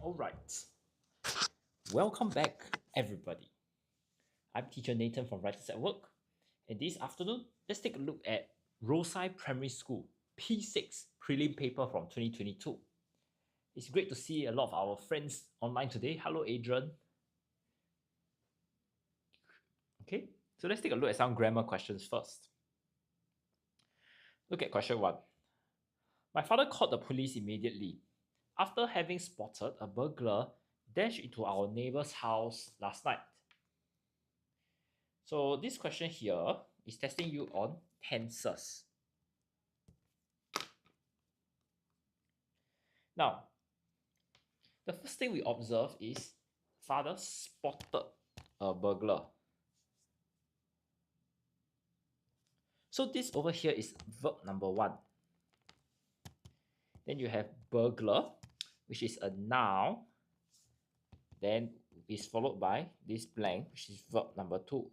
Alright, welcome back everybody. I'm teacher Nathan from Writers at Work, and this afternoon, let's take a look at Rosyth Primary School P6 Prelim paper from 2022. It's great to see a lot of our friends online today. Hello Adrian. Okay, so let's take a look at some grammar questions first. Look at question 1. My father called the police immediately after having spotted a burglar dash into our neighbor's house last night. So this question here is testing you on tenses. Now, the first thing we observe is father spotted a burglar. So this over here is verb number 1. Then you have burglar, which is a noun. Then is followed by this blank, which is verb number 2.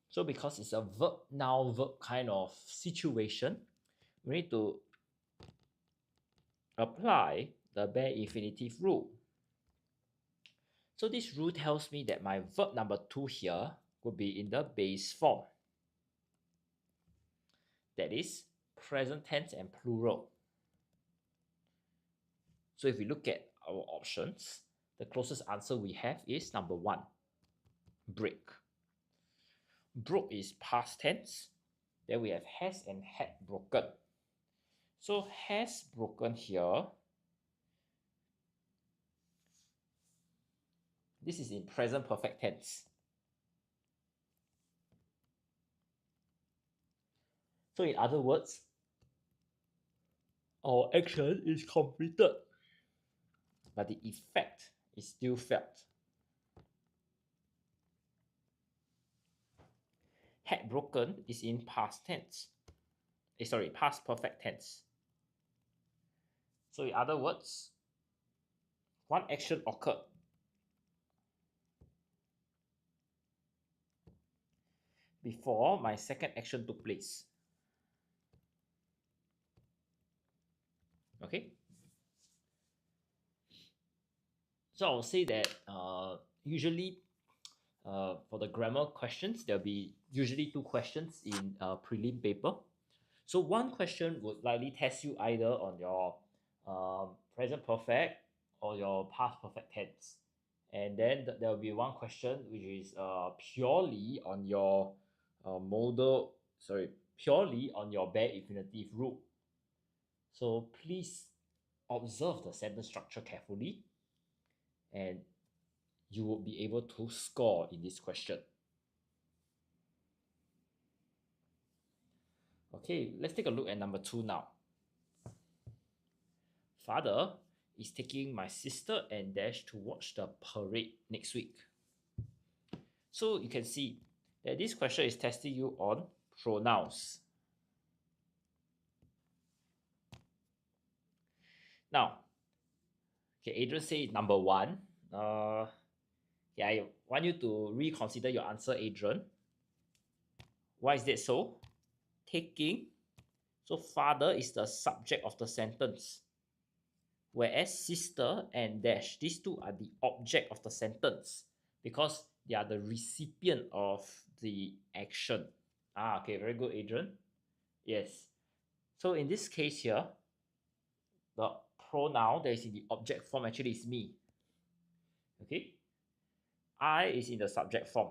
So because it's a verb noun verb kind of situation, we need to apply the bare infinitive rule. So this rule tells me that my verb number 2 here would be in the base form. That is present tense and plural. So if we look at our options, the closest answer we have is number 1, break. Broke is past tense. Then we have has and had broken. So has broken here, this is in present perfect tense. So in other words, our action is completed, but the effect is still felt. Had broken is in past tense. Past perfect tense. So in other words, one action occurred. Before my second action took place. Okay. So I'll say that usually for the grammar questions, there'll be usually 2 questions in prelim paper. So one question would likely test you either on your present perfect or your past perfect tense. And then there will be one question which is purely on your purely on your bare infinitive rule. So please observe the sentence structure carefully and you will be able to score in this question. Okay, let's take a look at number 2 now. Father is taking my sister and Dash to watch the parade next week. So you can see that this question is testing you on pronouns. Now, okay, Adrian said number 1. I want you to reconsider your answer, Adrian. Why is that so? Taking. So father is the subject of the sentence. Whereas sister and Dash, these 2 are the object of the sentence because they are the recipient of the action. Okay, very good, Adrian. Yes. So in this case here, the pronoun that is in the object form actually is me. Okay. I is in the subject form.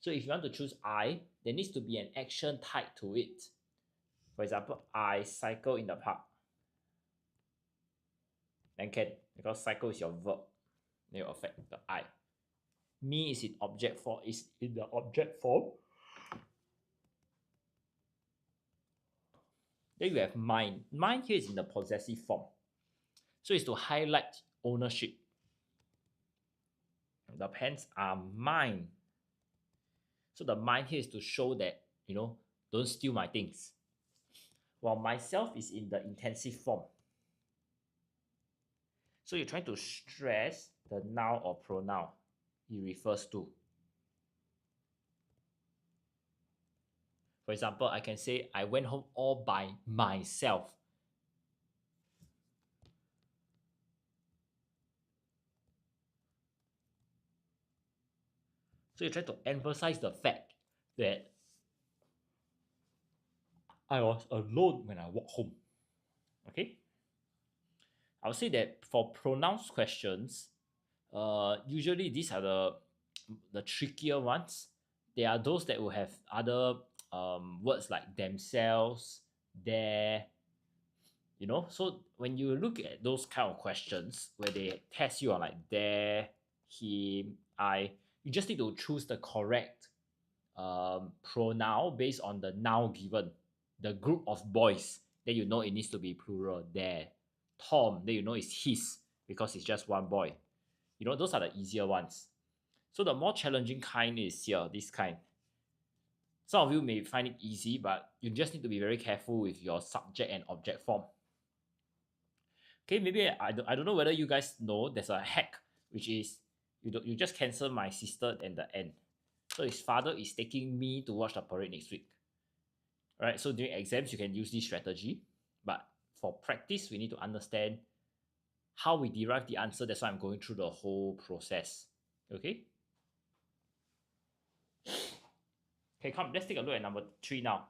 So if you want to choose I, there needs to be an action tied to it. For example, I cycle in the park. Then can, because cycle is your verb. Then you affect the I. Me is in object form, is in the object form. Then you have mine. Mine here is in the possessive form. So it's to highlight ownership. The pens are mine. So the mine here is to show that, don't steal my things. While myself is in the intensive form. So you're trying to stress the noun or pronoun it refers to. For example, I can say I went home all by myself. So you try to emphasize the fact that I was alone when I walked home. Okay? I would say that for pronouns questions, usually these are the trickier ones. There are those that will have other words like themselves, their, So when you look at those kind of questions where they test you on like their, him, I, you just need to choose the correct pronoun based on the noun given. The group of boys, then you know it needs to be plural. Their. Tom, then you know it's his because it's just one boy. Those are the easier ones. So the more challenging kind is here, this kind. Some of you may find it easy, but you just need to be very careful with your subject and object form. Okay, maybe I don't know whether you guys know there's a hack, which is you just cancel my sister and the end. So his father is taking me to watch the parade next week. Alright, so during exams you can use this strategy, but for practice we need to understand how we derive the answer. That's why I'm going through the whole process. Okay? Okay, come, let's take a look at number 3 now.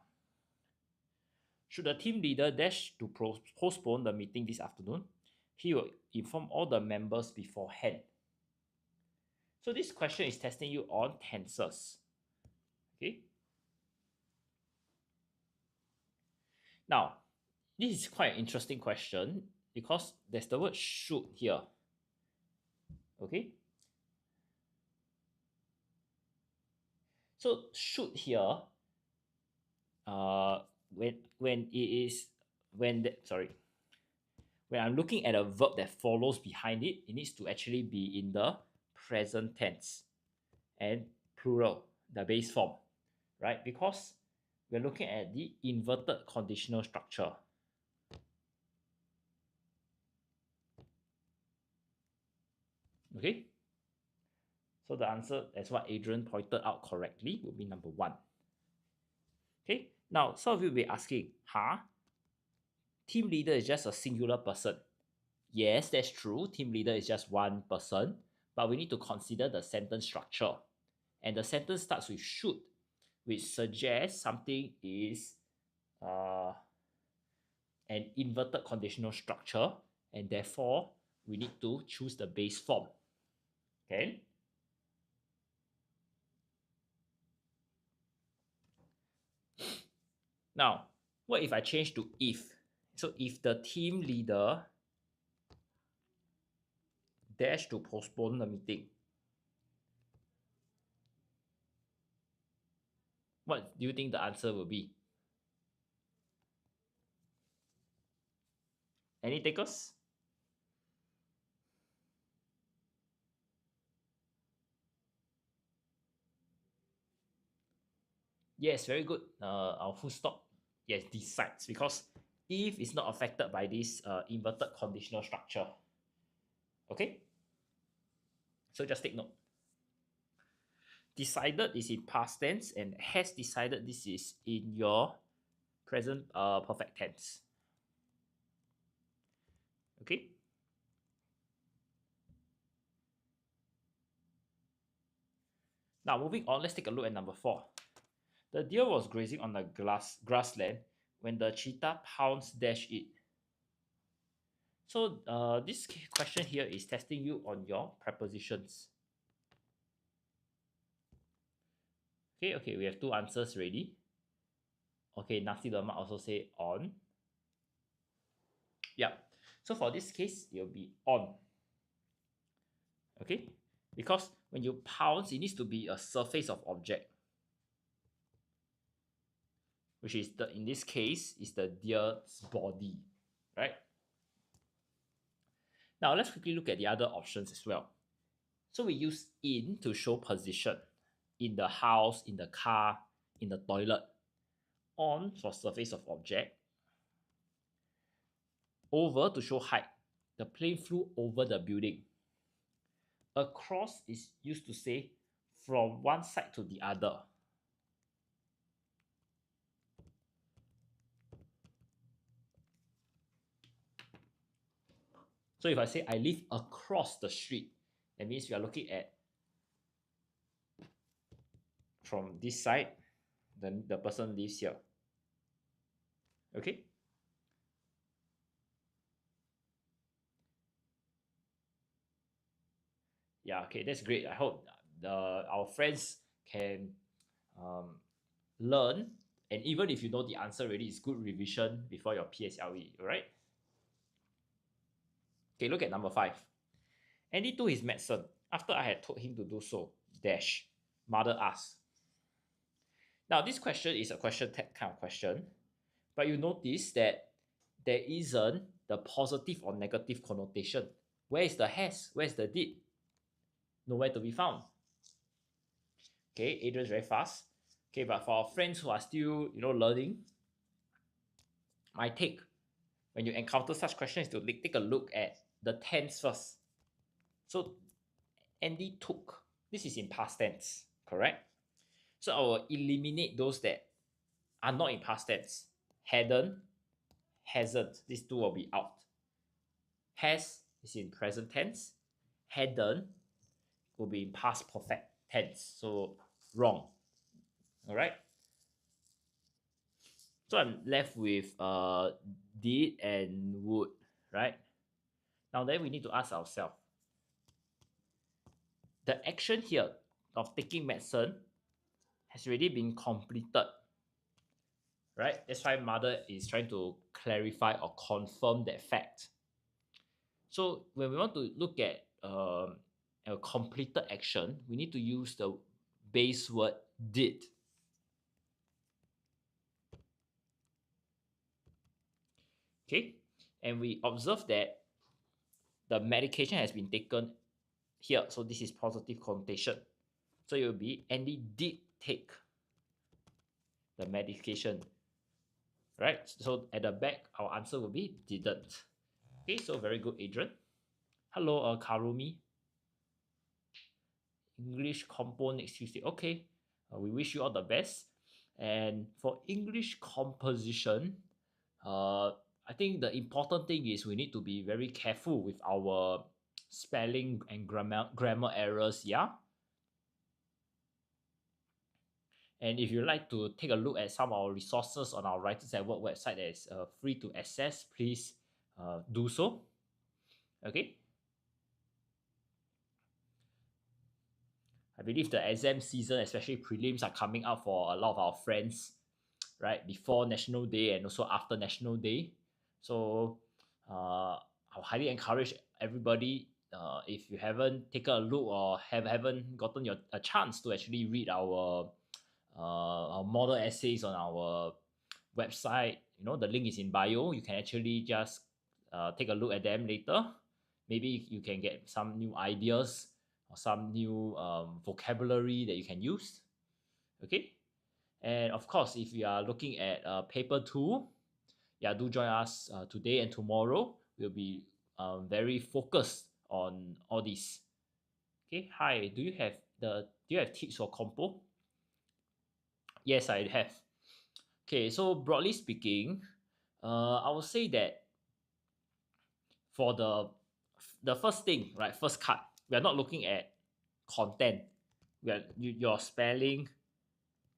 Should the team leader dash to postpone the meeting this afternoon, he will inform all the members beforehand. So this question is testing you on tenses. Okay? Now, this is quite an interesting question because there's the word should here. Okay? So should here, when I'm looking at a verb that follows behind it, it needs to actually be in the present tense and plural, the base form, right? Because we're looking at the inverted conditional structure. Okay? So the answer, as what Adrian pointed out correctly, would be number 1. Okay? Now, some of you will be asking, team leader is just a singular person. Yes, that's true. Team leader is just one person, but we need to consider the sentence structure. And the sentence starts with should, which suggests something is an inverted conditional structure, and therefore we need to choose the base form. Okay? Now, what if I change to if? So if the team leader dash to postpone the meeting, what do you think the answer will be? Any takers? Yes, very good. Our full stop, yes, decides, because if is not affected by this inverted conditional structure. Okay? So just take note. Decided is in past tense, and has decided, this is in your present perfect tense. Okay? Now moving on, let's take a look at number 4. The deer was grazing on the grassland when the cheetah pounced dash it. So this question here is testing you on your prepositions. Okay, we have 2 answers ready. Okay, Nasi Lemak also say on. Yeah, so for this case, it will be on. Okay, because when you pounce, it needs to be a surface of object, which is in this case is the deer's body, right? Now let's quickly look at the other options as well. So we use in to show position, in the house, in the car, in the toilet. On for surface of object. Over to show height. The plane flew over the building. Across is used to say from one side to the other. So if I say I live across the street, that means we are looking at from this side, then the person lives here. Okay. Yeah, okay, that's great. I hope our friends can um, learn, and even if you know the answer already, it's good revision before your PSLE, alright? Okay, look at number 5. Andy took his medicine after I had told him to do so. Dash. Mother asked. Now, this question is a question tag kind of question, but you notice that there isn't the positive or negative connotation. Where is the has? Where is the did? Nowhere to be found. Okay, Adrian's very fast. Okay, but for our friends who are still, learning, my take when you encounter such questions is to take a look at the tense first. So Andy took. This is in past tense, correct? So I will eliminate those that are not in past tense. Hadn't, hasn't. These two will be out. Has is in present tense. Hadn't will be in past perfect tense. So wrong. All right. So I'm left with did and would, right? Now then we need to ask ourselves, the action here of taking medicine has already been completed, right? That's why mother is trying to clarify or confirm that fact. So when we want to look at a completed action, we need to use the base word did. Okay, and we observe that the medication has been taken here, so this is positive connotation. So it will be Andy did take the medication, right? So at the back, our answer will be didn't. Okay, so very good, Adrian. Hello, Karumi. English compo next Tuesday. Okay, we wish you all the best. And for English composition, I think the important thing is we need to be very careful with our spelling and grammar errors. Yeah. And if you'd like to take a look at some of our resources on our Writers at Work website that is free to access, please do so. Okay. I believe the exam season, especially prelims, are coming up for a lot of our friends, right? Before National Day and also after National Day. So I'll highly encourage everybody, if you haven't taken a look or haven't gotten a chance to actually read our model essays on our website, the link is in bio. You can actually just take a look at them later. Maybe you can get some new ideas or some new vocabulary that you can use. Okay. And of course, if you are looking at paper 2, yeah, do join us today and tomorrow. We'll be very focused on all this. Okay. Hi, do you have tips for compo? Yes, I have. Okay, so broadly speaking, I would say that for the first thing, right, first cut, we are not looking at content. Your spelling,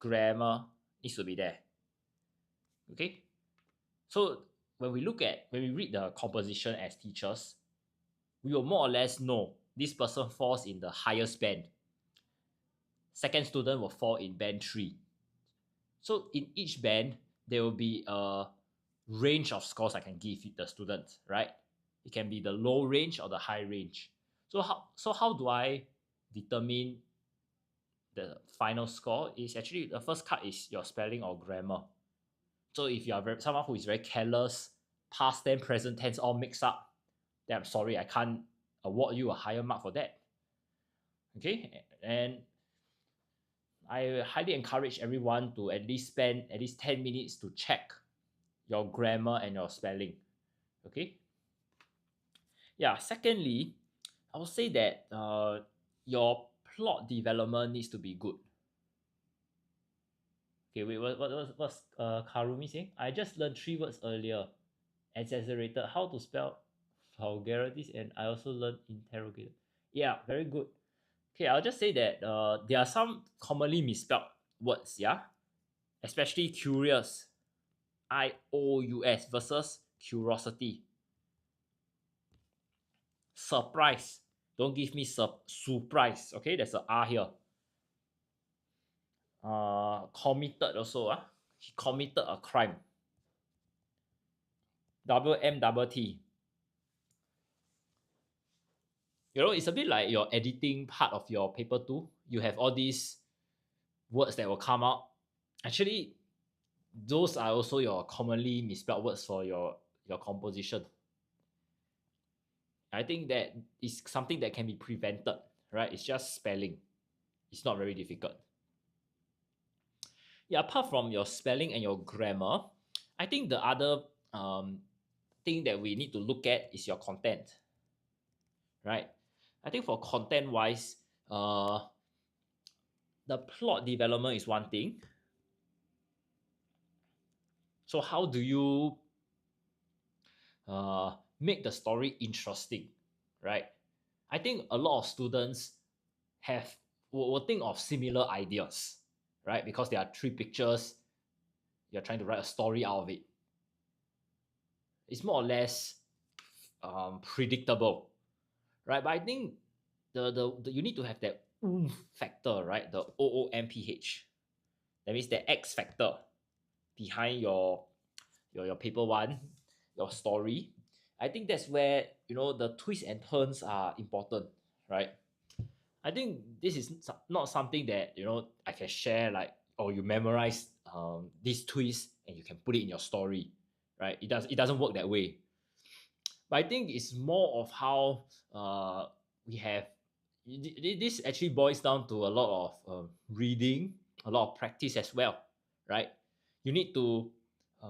grammar needs to be there. Okay, so when we read the composition as teachers, we will more or less know this person falls in the highest band. Second student will fall in band 3. So in each band, there will be a range of scores I can give the students, right? It can be the low range or the high range. So how do I determine the final score? Is actually the first cut is your spelling or grammar. So if you are someone who is very careless, past tense, present tense all mixed up, then I'm sorry, I can't award you a higher mark for that. Okay, and I highly encourage everyone to at least spend at least 10 minutes to check your grammar and your spelling. Okay. Yeah. Secondly, I would say that your plot development needs to be good. Okay. Wait. What's Karumi saying? I just learned 3 words earlier. Exaggerated. How to spell vulgarities, and I also learned interrogator. Yeah, very good. Okay, I'll just say that there are some commonly misspelled words, yeah, especially curious, IOUS versus curiosity. Surprise, don't give me surprise. Okay, there's a R here. Committed also. He committed a crime. WMTT. You know, it's a bit like your editing part of your paper too. You have all these words that will come out. Actually, those are also your commonly misspelled words for your composition. I think that is something that can be prevented, right? It's just spelling. It's not very difficult. Yeah, apart from your spelling and your grammar, I think the other thing that we need to look at is your content, right? I think for content wise, the plot development is one thing. So how do you make the story interesting, right? I think a lot of students will think of similar ideas, right? Because there are three pictures, you're trying to write a story out of it. It's more or less predictable, right? But I think the you need to have that oomph factor, right? The OOMPH. That means the X factor behind your paper one, your story. I think that's where the twists and turns are important, right? I think this is not something that I can share like, or you memorize this twist and you can put it in your story, right? It doesn't work that way. But I think it's more of how we have this actually boils down to a lot of reading, a lot of practice as well, right? You need to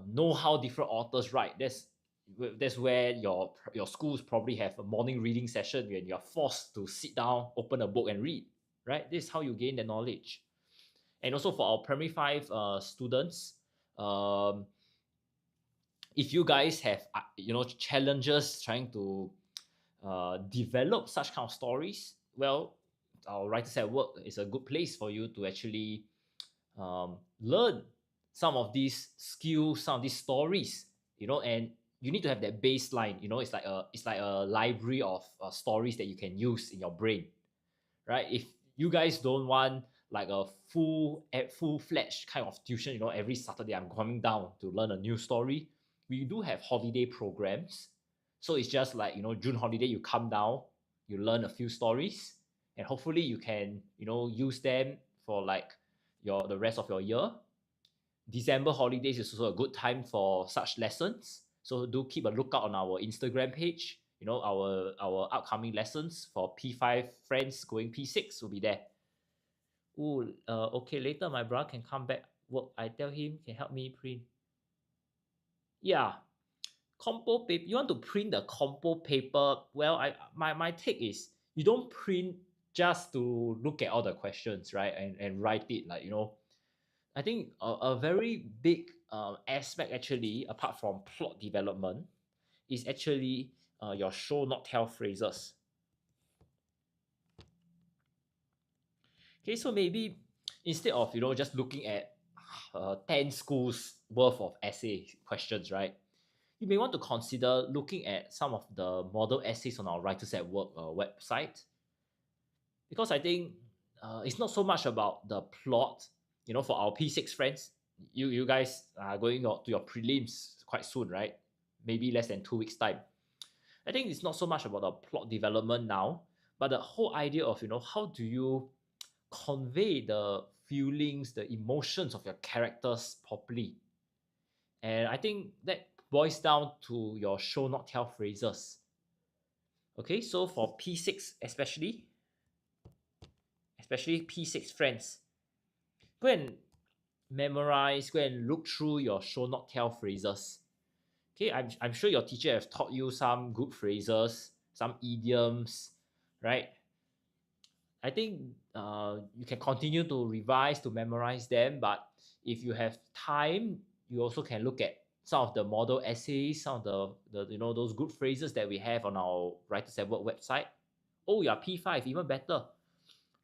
know how different authors write. That's where your schools probably have a morning reading session when you're forced to sit down, open a book and read, right? This is how you gain the knowledge. And also for our primary 5 students, if you guys have challenges trying to develop such kind of stories, well, our Writers at Work is a good place for you to actually learn some of these skills, some of these stories, and you need to have that baseline. It's like a library of stories that you can use in your brain, right? If you guys don't want like a full-fledged kind of tuition, every Saturday I'm coming down to learn a new story, we do have holiday programs. So it's just like, June holiday, you come down, you learn a few stories, and hopefully you can use them for like the rest of your year. December holidays is also a good time for such lessons, so do keep a lookout on our Instagram page. Our upcoming lessons for P5 friends going P6 will be there. Okay, later my brother can come back work. I tell him can help me print. Yeah, compo paper. You want to print the compo paper? Well, my take is you don't print just to look at all the questions, right? And write it like, I think a very big aspect actually, apart from plot development, is actually your show not tell phrases. Okay, so maybe instead of just looking at 10 schools worth of essay questions, right? You may want to consider looking at some of the model essays on our Writers at Work website, because I think it's not so much about the plot. For our P6 friends, you guys are going to your prelims quite soon, right? Maybe less than 2 weeks time. I think it's not so much about the plot development now, but the whole idea of how do you convey the feelings, the emotions of your characters properly. And I think that boils down to your show not tell phrases. Okay, so for P6 especially P6 friends, go and memorize, go and look through your show not tell phrases. Okay, I'm sure your teacher have taught you some good phrases, some idioms, right? I think you can continue to revise, to memorize them, but if you have time, you also can look at some of the model essays, some of the those good phrases that we have on our Writers at Work website. Oh, you're P5, even better,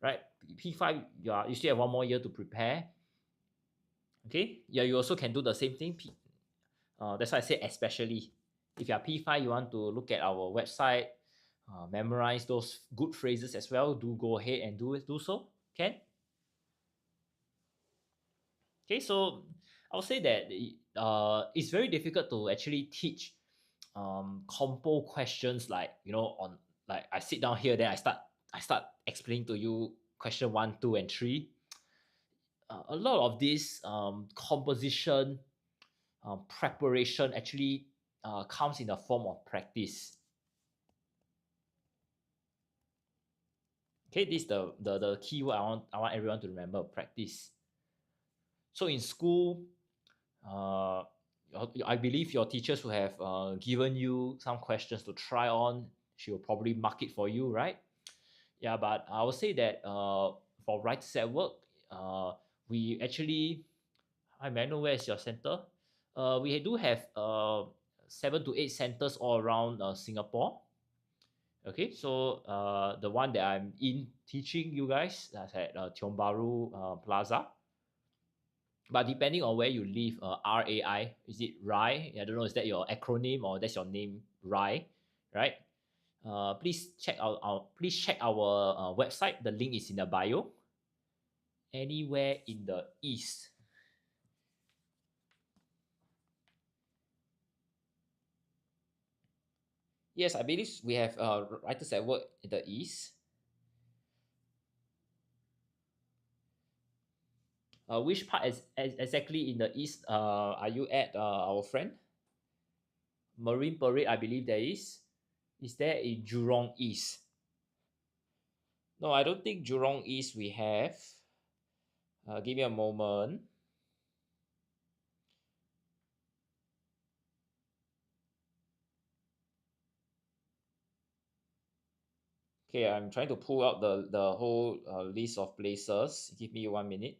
right? P5, you still have 1 more year to prepare. Okay, yeah, you also can do the same thing. That's why I say especially if you're P5, you want to look at our website, memorize those good phrases as well. Do go ahead and do so. Can. Okay, so I'll say that it's very difficult to actually teach compo questions like on like I sit down here, then I start explaining to you question 1, 2, and 3. A lot of this composition preparation actually comes in the form of practice. Okay, this is the key word I want everyone to remember: practice. So in school, I believe your teachers will have given you some questions to try on. She will probably mark it for you, right? Yeah, but I would say that for Writers at Work, we actually, I may know where is your center. We do have 7 to 8 centers all around Singapore. Okay, so the one that I'm in teaching you guys, that's at Tiong Bahru Plaza. But depending on where you live, RAI, is it RAI? I don't know, is that your acronym or that's your name, RAI, right? Please check our website. The link is in the bio. Anywhere in the east. Yes, I believe we have Writers at Work in the east. Which part is exactly in the east are you at, our friend? Marine Parade, I believe there is. Is there in Jurong East? No, I don't think Jurong East we have. Give me a moment. Okay, I'm trying to pull out the whole list of places. Give me 1 minute.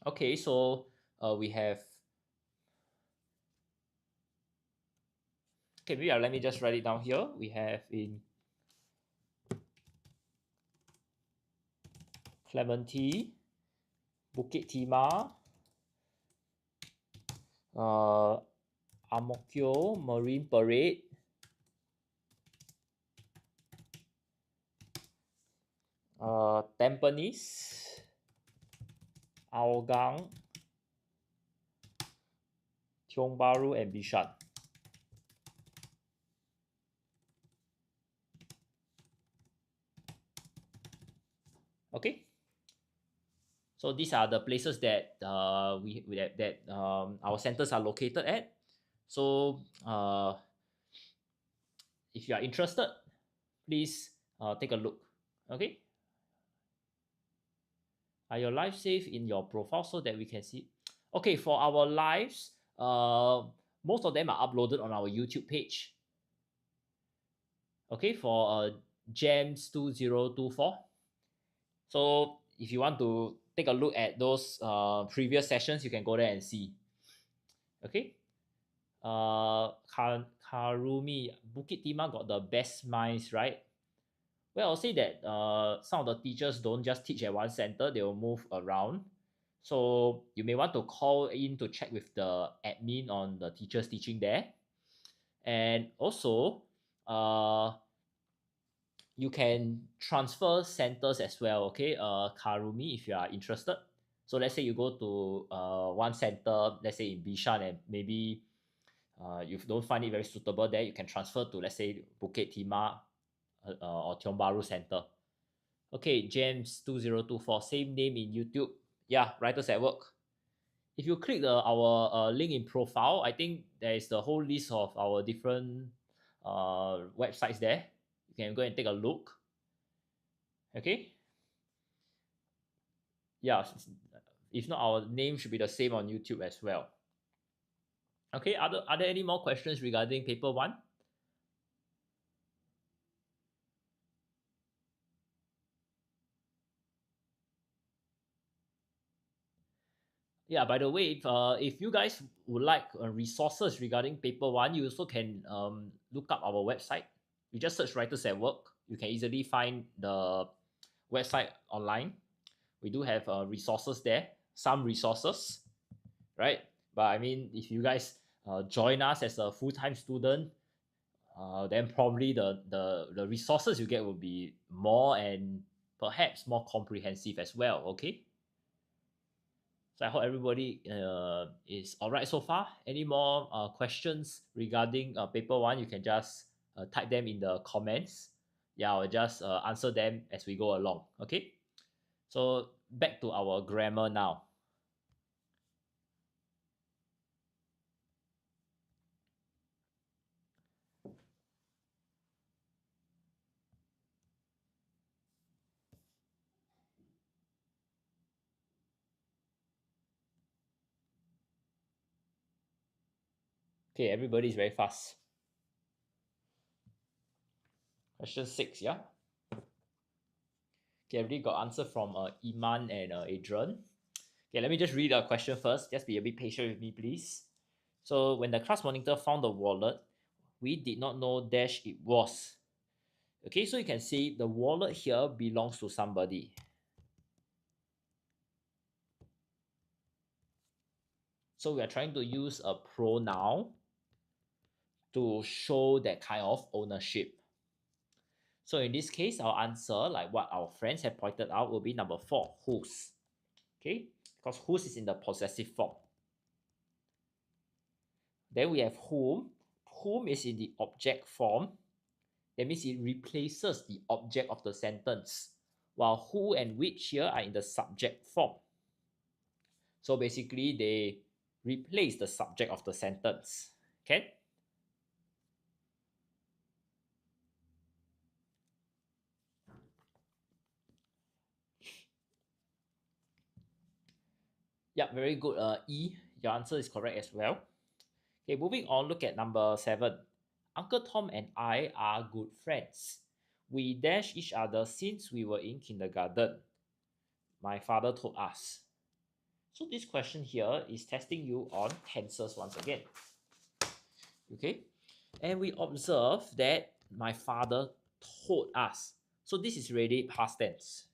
Okay, so we have. Okay, maybe let me just write it down here. We have in Clementi, Bukit Timah, Ang Mo Kio, Marine Parade, Tampines, Hougang, Tiong Bahru, and Bishan. Okay, so these are the places that our centers are located at. So if you are interested, please take a look. Okay, are your lives saved in your profile so that we can see? Okay, for our lives, most of them are uploaded on our YouTube page. Okay, for Gems 2024. So if you want to take a look at those previous sessions, you can go there and see. Okay. Karumi, Bukit Timah got the best minds, right? Well, I'll say that some of the teachers don't just teach at one center, they will move around. So you may want to call in to check with the admin on the teachers teaching there. And also, you can transfer centers as well, okay? Karumi, if you are interested. So let's say you go to one center, let's say in Bishan, and maybe you don't find it very suitable there, you can transfer to, let's say, Bukit Timah or Tiong Bahru Center. Okay, James 2024, same name in YouTube. Yeah, Writers at Work. If you click our link in profile, I think there is the whole list of our different websites there. You can go and take a look. Okay. Yeah, if not, our name should be the same on YouTube as well. Okay, are there any more questions regarding paper 1? Yeah, by the way, if you guys would like resources regarding paper one, you also can look up our website. You just search Writers at Work. You can easily find the website online. We do have resources there, some resources, right? But I mean, if you guys join us as a full-time student, then probably the resources you get will be more and perhaps more comprehensive as well. Okay. So I hope everybody is all right so far. Any more questions regarding paper one? You can just type them in the comments. Yeah, I'll just answer them as we go along. Okay. So back to our grammar now. Okay, everybody is very fast. Question 6, yeah. Okay, everybody got answer from Iman and Adrian. Okay, let me just read the question first. Just be a bit patient with me, please. So when the class monitor found the wallet, we did not know dash it was. Okay, so you can see the wallet here belongs to somebody. So we are trying to use a pronoun to show that kind of ownership. So in this case, our answer, like what our friends have pointed out, will be number 4, whose. Okay, because whose is in the possessive form. Then we have whom. Whom is in the object form. That means it replaces the object of the sentence, while who and which here are in the subject form. So basically, they replace the subject of the sentence. Okay. Yeah, very good. E, your answer is correct as well. Okay, moving on, look at number 7. Uncle Tom and I are good friends. We dash each other since we were in kindergarten. My father told us. So this question here is testing you on tenses once again. Okay, and we observe that my father told us. So this is really past tense.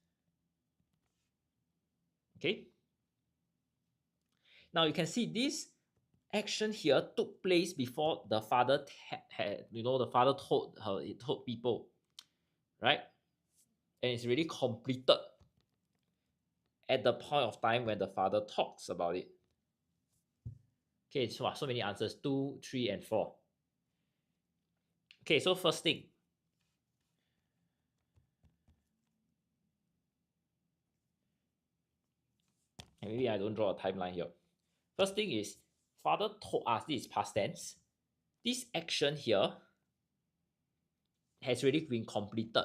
Okay. Now you can see this action here took place before the father the father told people, right? And it's really completed at the point of time when the father talks about it. Okay, so many answers, 2, 3, and 4. Okay, so first thing, and maybe I don't draw a timeline here. First thing is, father told us, this is past tense. This action here has already been completed,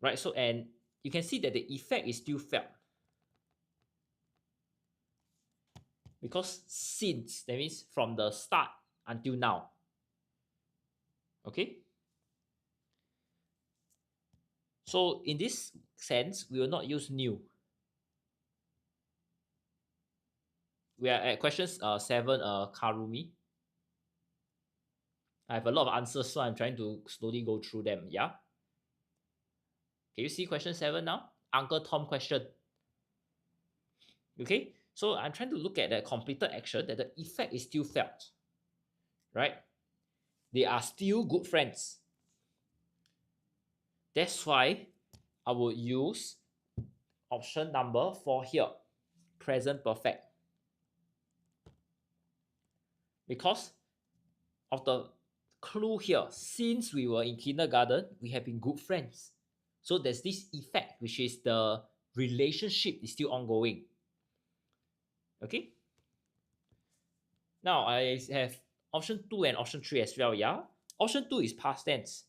right? So, and you can see that the effect is still felt. Because since, that means from the start until now. Okay? So in this sense, we will not use new. We are at questions 7, Karumi. I have a lot of answers, so I'm trying to slowly go through them. Yeah? Can you see question 7 now? Uncle Tom question. Okay? So I'm trying to look at the completed action, that the effect is still felt. Right? They are still good friends. That's why I will use option number 4 here. Present perfect. Because of the clue here, since we were in kindergarten, we have been good friends. So there's this effect, which is the relationship is still ongoing. Okay. Now I have option 2 and option 3 as well. Yeah. Option 2 is past tense.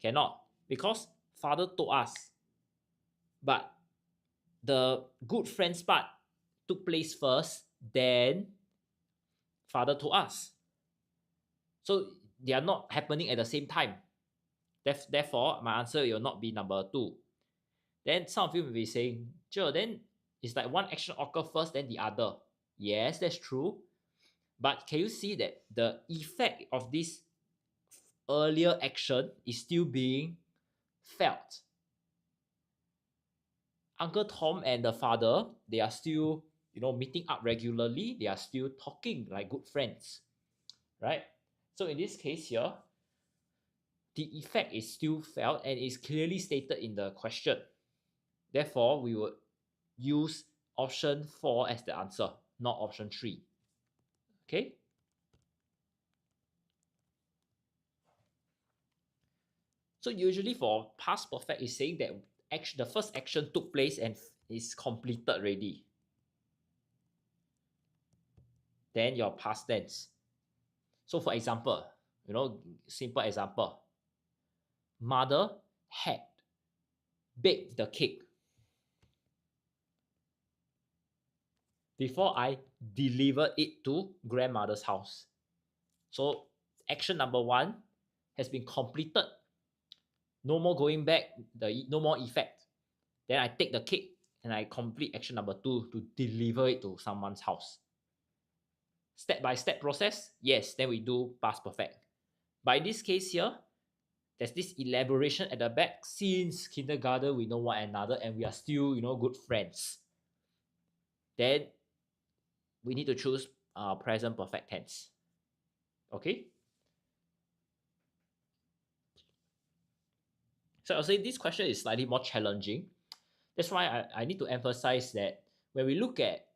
Cannot, because father told us. But the good friends part took place first, then father told us. So they are not happening at the same time. Therefore, my answer will not be number 2. Then some of you will be saying, sure, then It's like one action occur first, then the other. Yes, that's true. But can you see that the effect of this earlier action is still being felt? Uncle Tom and the father, they are still, meeting up regularly. They are still talking like good friends, right? So in this case here, the effect is still felt and is clearly stated in the question. Therefore, we would use option 4 as the answer, not option 3. Okay? So usually for past perfect, is saying that the first action took place and is completed already. Then your past tense. So for example, simple example. Mother had baked the cake before I delivered it to grandmother's house. So action number 1 has been completed. No more going back, no more effect. Then I take the cake and I complete action number 2 to deliver it to someone's house. Step-by-step process, yes, then we do past perfect. But in this case here, there's this elaboration at the back. Since kindergarten, we know one another and we are still, good friends. Then we need to choose present perfect tense. Okay? So I'll say this question is slightly more challenging. That's why I need to emphasize that when we look at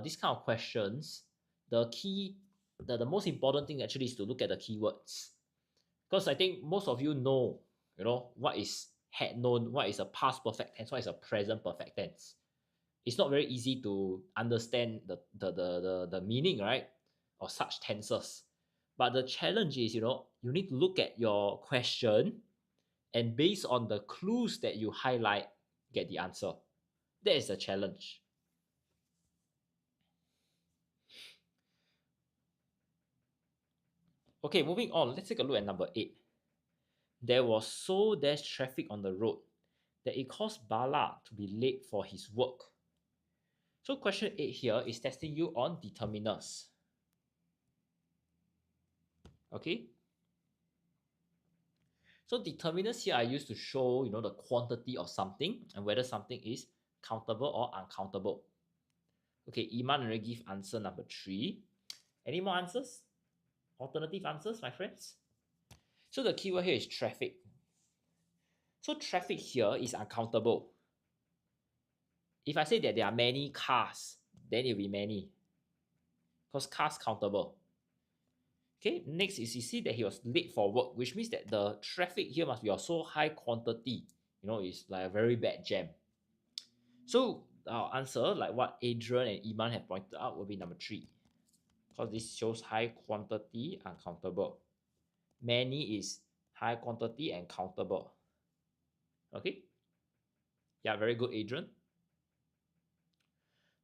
these kind of questions, the most important thing actually is to look at the keywords. Because I think most of you know, what is had known, what is a past perfect tense, what is a present perfect tense. It's not very easy to understand the meaning, right, of such tenses. But the challenge is, you need to look at your question and based on the clues that you highlight, get the answer. That is the challenge. Okay, moving on. Let's take a look at number 8. There was so dash traffic on the road that it caused Bala to be late for his work. So question 8 here is testing you on determiners. Okay. So determiners here are used to show, the quantity of something and whether something is countable or uncountable. Okay, Iman already give answer number 3. Any more answers? Alternative answers, my friends? So the keyword here is traffic. So traffic here is uncountable. If I say that there are many cars, then it will be many. Because cars countable. Okay, next is you see that he was late for work, which means that the traffic here must be of so high quantity. It's like a very bad jam. So our answer, like what Adrian and Iman have pointed out, will be number 3. Because this shows high quantity, uncountable. Many is high quantity and countable. Okay? Yeah, very good, Adrian.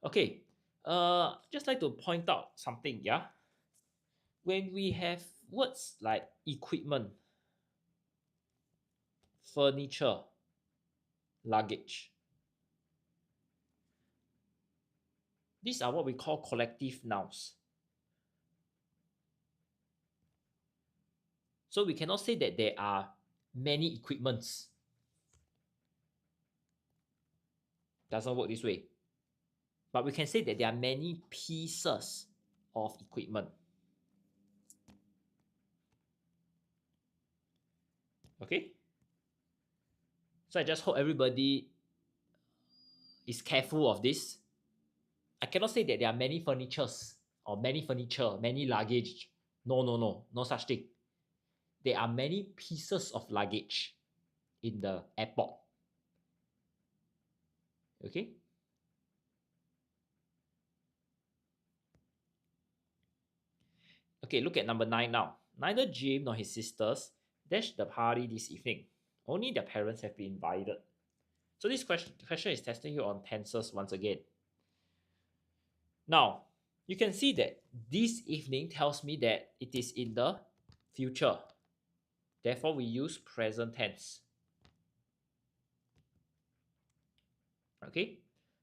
Okay, just like to point out something, yeah? When we have words like equipment, furniture, luggage, these are what we call collective nouns. So we cannot say that there are many equipments. Doesn't work this way. But we can say that there are many pieces of equipment. Okay? So I just hope everybody is careful of this. I cannot say that there are many furnitures or many furniture, many luggage. No such thing. There are many pieces of luggage in the airport. Okay? Okay, look at number 9 now. Neither Jim nor his sisters dashed the party this evening. Only their parents have been invited. So this question is testing you on tenses once again. Now, you can see that this evening tells me that it is in the future. Therefore, we use present tense. Okay?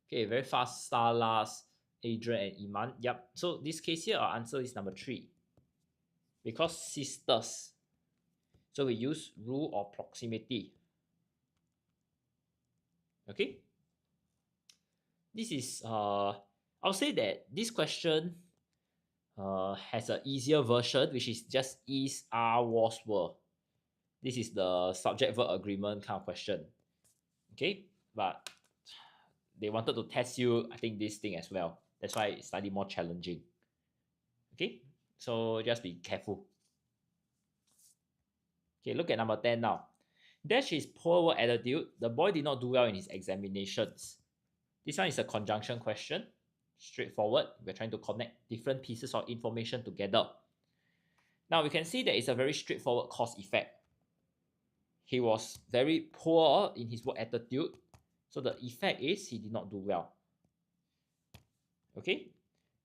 Okay, very fast. Starlas, Adrian, and Iman. Yep. So this case here, our answer is number 3. Because sisters. So we use rule of proximity. Okay. This is I'll say that this question has an easier version, which is just is, are, was, were. This is the subject verb agreement kind of question. Okay, but they wanted to test you, I think, this thing as well. That's why it's slightly more challenging. Okay, so just be careful. Okay, look at number 10 now. Dash is poor work attitude. The boy did not do well in his examinations. This one is a conjunction question. Straightforward. We're trying to connect different pieces of information together. Now we can see that it's a very straightforward cause effect. He was very poor in his work attitude. So the effect is he did not do well. Okay.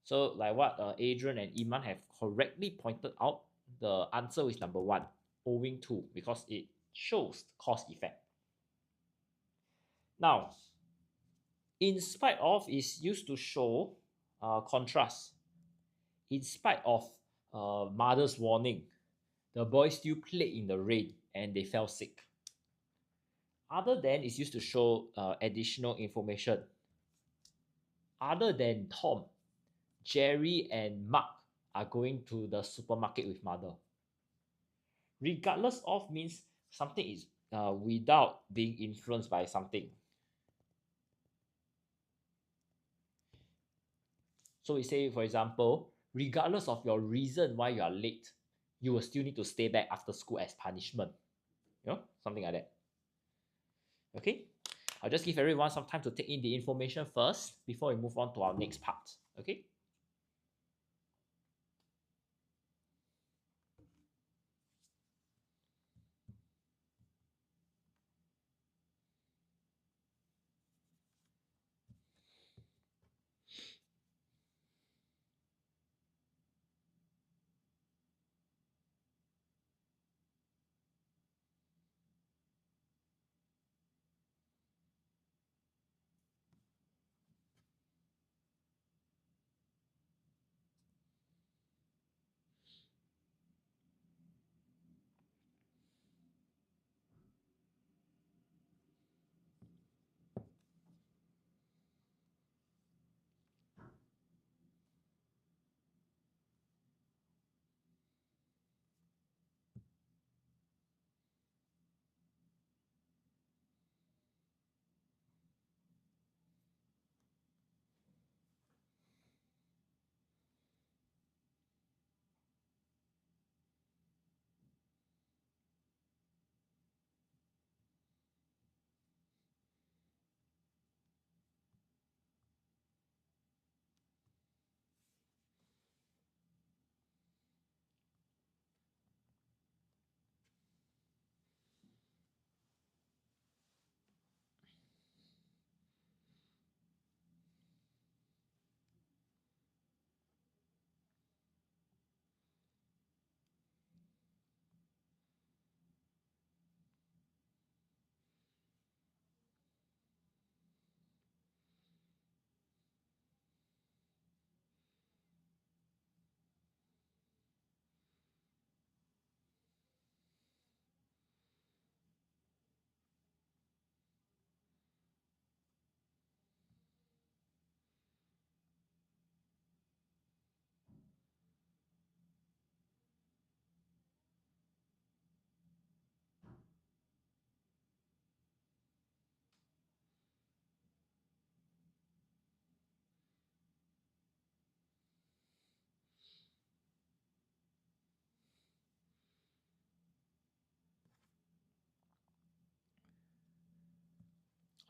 So like what Adrian and Iman have correctly pointed out, the answer is number 1, owing to, because it shows cause effect. Now, in spite of is used to show contrast. In spite of mother's warning, the boys still played in the rain and they fell sick. Other than is used to show additional information. Other than Tom, Jerry and Mark are going to the supermarket with mother. Regardless of means something is without being influenced by something. So we say, for example, regardless of your reason why you are late, you will still need to stay back after school as punishment. You know, something like that. Okay, I'll just give everyone some time to take in the information first before we move on to our next part. Okay.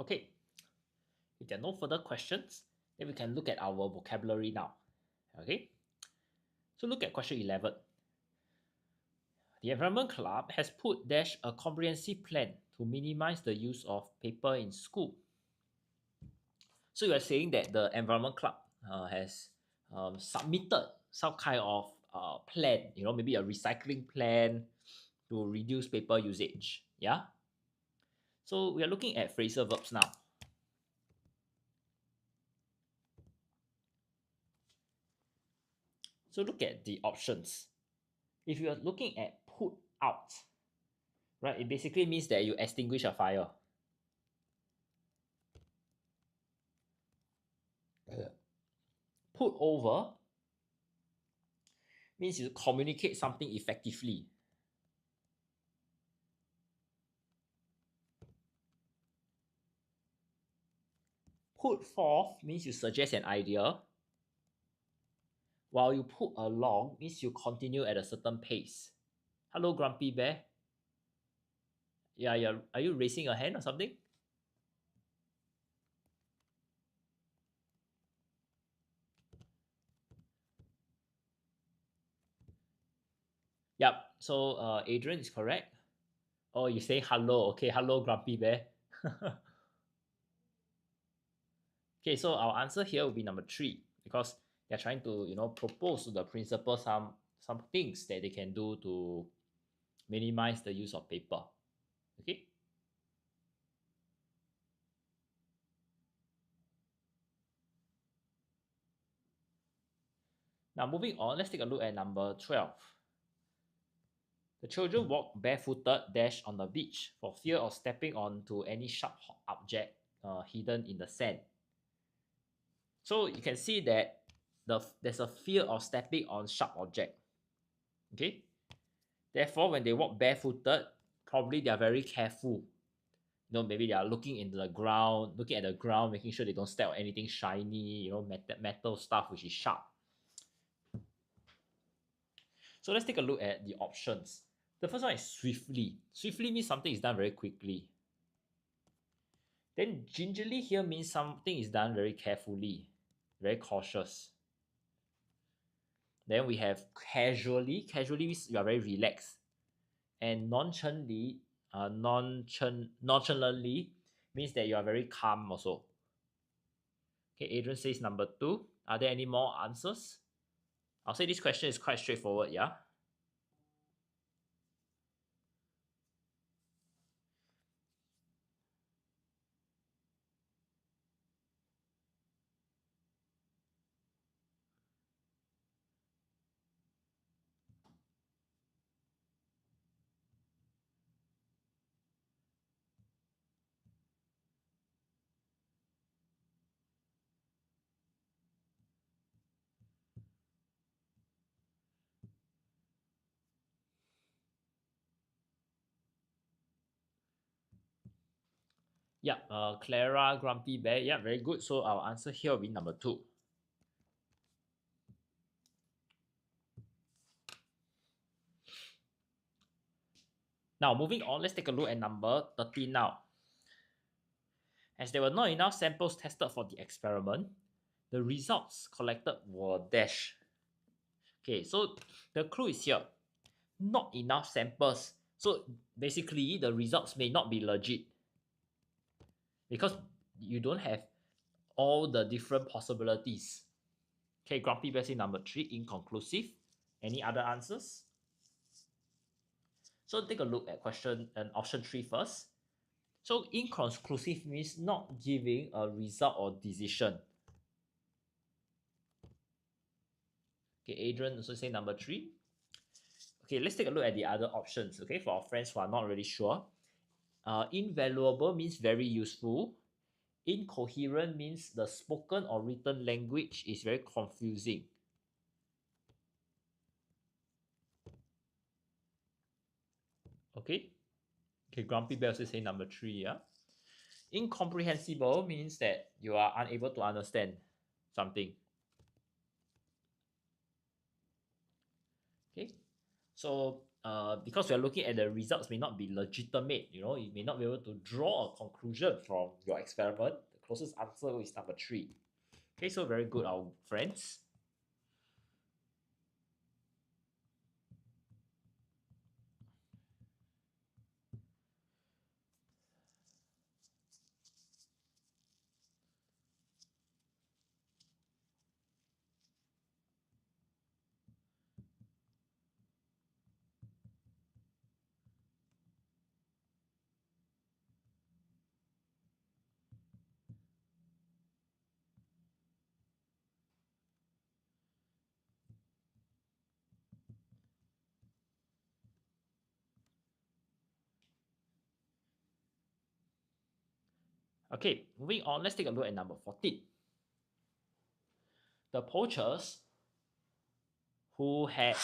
Okay, if there are no further questions, then we can look at our vocabulary now. Okay, so look at question 11. The Environment Club has put dash a comprehensive plan to minimize the use of paper in school. So you are saying that the Environment Club has submitted some kind of plan, maybe a recycling plan to reduce paper usage. Yeah. So we are looking at phrasal verbs now. So look at the options. If you are looking at put out, right, it basically means that you extinguish a fire. Put over means you communicate something effectively. Put forth means you suggest an idea, while you put along means you continue at a certain pace. Hello, Grumpy Bear. Yeah, are you raising your hand or something? Yep. So Adrian is correct. Oh, you say hello. Okay, hello, Grumpy Bear. Okay, so our answer here will be number 3 because they're trying to propose to the principal some things that they can do to minimize the use of paper. Okay. Now moving on, let's take a look at number 12. The children walk barefooted dash on the beach for fear of stepping onto any sharp object hidden in the sand. So you can see that there's a fear of stepping on sharp object. Okay. Therefore, when they walk barefooted, probably they are very careful. Maybe they are looking into the ground, looking at the ground, making sure they don't step on anything shiny, metal stuff which is sharp. So let's take a look at the options. The first one is swiftly. Swiftly means something is done very quickly. Then gingerly here means something is done very carefully, very cautious. Then we have casually. Casually means you are very relaxed. And nonchalantly means that you are very calm also. Okay, Adrian says number 2. Are there any more answers? I'll say this question is quite straightforward, yeah? Yeah, Clara, Grumpy Bear. Yeah, very good. So our answer here will be number 2. Now, moving on, let's take a look at number 13 now. As there were not enough samples tested for the experiment, the results collected were dash. Okay, so the clue is here. Not enough samples. So basically, the results may not be legit because you don't have all the different possibilities. Okay, Grumpy Bear say number 3, inconclusive. Any other answers? So take a look at question and option 3 first. So inconclusive means not giving a result or decision. Okay, Adrian also say number 3. Okay, let's take a look at the other options. Okay, for our friends who are not really sure. Invaluable means very useful. Incoherent means the spoken or written language is very confusing. Okay, Grumpy Bear also say number 3. Yeah. Incomprehensible means that you are unable to understand something. Okay, so because we are looking at the results may not be legitimate, you may not be able to draw a conclusion from your experiment. The closest answer is number 3. Okay, so very good, our friends. Okay, moving on, let's take a look at number 14. The poachers who had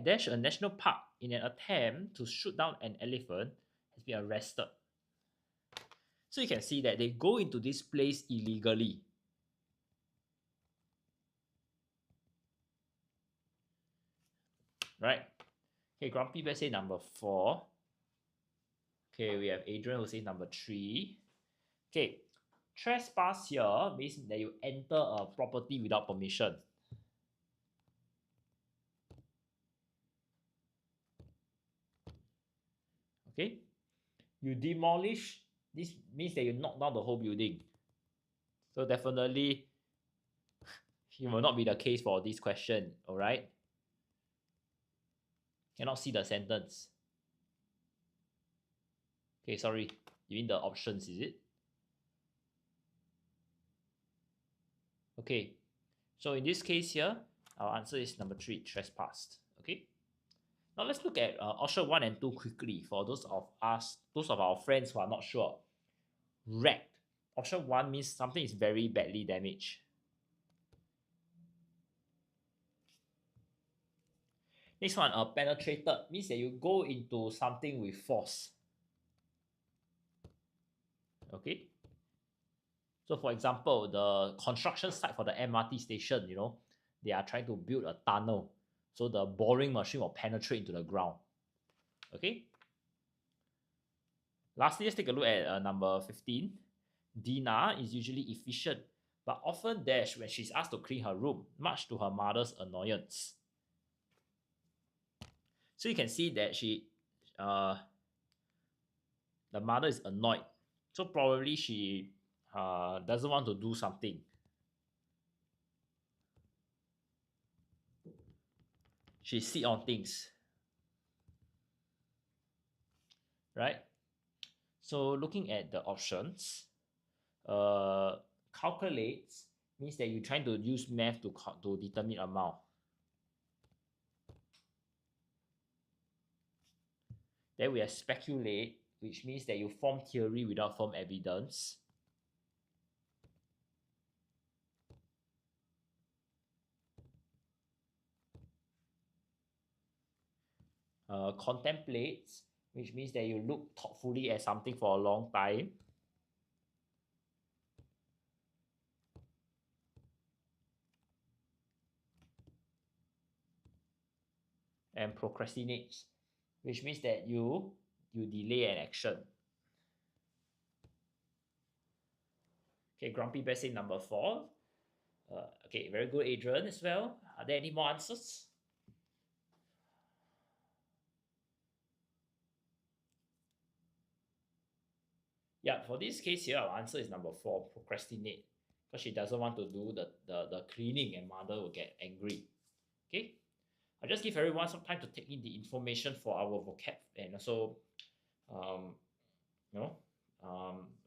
dashed a national park in an attempt to shoot down an elephant has been arrested. So you can see that they go into this place illegally. Right? Okay, Grumpy Bear say number 4. Okay, we have Adrian who says number 3. Okay, trespass here means that you enter a property without permission. Okay, you demolish, this means that you knock down the whole building. So definitely it will not be the case for this question, all right? Cannot see the sentence. Okay, sorry, you mean the options, is it? Okay, so in this case here, our answer is number 3, trespassed. Okay, now let's look at option 1 and 2 quickly for those of our friends who are not sure. Wrecked. Option 1 means something is very badly damaged. Next one, penetrated means that you go into something with force. Okay. So for example, the construction site for the MRT station, they are trying to build a tunnel. So the boring machine will penetrate into the ground. Okay. Lastly, let's take a look at number 15. Dina is usually efficient, but often dash when she's asked to clean her room, much to her mother's annoyance. So you can see that the mother is annoyed. So probably she doesn't want to do something. She sit on things. Right? So looking at the options, calculates means that you're trying to use math to determine amount. Then we have speculate, which means that you form theory without form evidence. Contemplates, which means that you look thoughtfully at something for a long time. And procrastinates, which means that you delay an action. Okay, Grumpy Bear say number 4. Okay, very good, Adrian, as well. Are there any more answers? Yeah, for this case here, our answer is number 4, procrastinate. Because she doesn't want to do the cleaning and mother will get angry. Okay, I'll just give everyone some time to take in the information for our vocab and also,